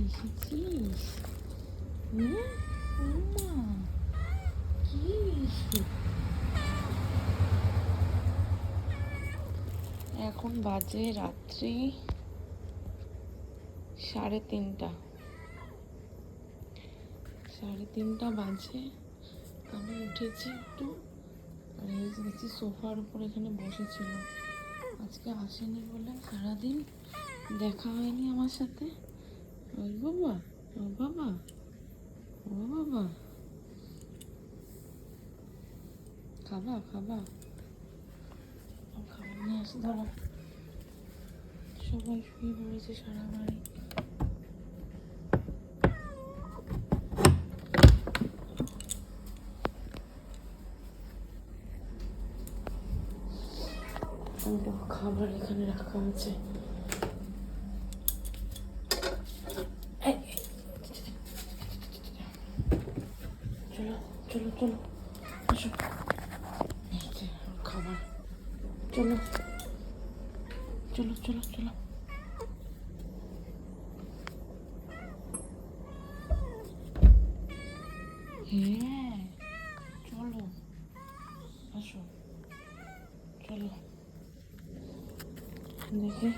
এসেছিস? ওমা, কি বিস্কুট? এখন বাজে রাত্রি 3:30। 3:30 বাজে। আমি উঠেছি একটু, আর গেছি সোফার উপর, এখানে বসেছিল। আজকে আসেনি বলে সারাদিন দেখা হয়নি আমার সাথে। ওই বাবা, ও বাবা, ও বাবা, খাবার খাবার খাবার নিয়ে আসি। ধরো, সবাই শুয়ে পড়েছে সারা বাড়ি। খাবার এখানে রাখা আছে। চলো চলো চলো, আসো। খাবার, চলো চলো চলো চলো। হ্যাঁ, চলো, আসো, চলো দেখি।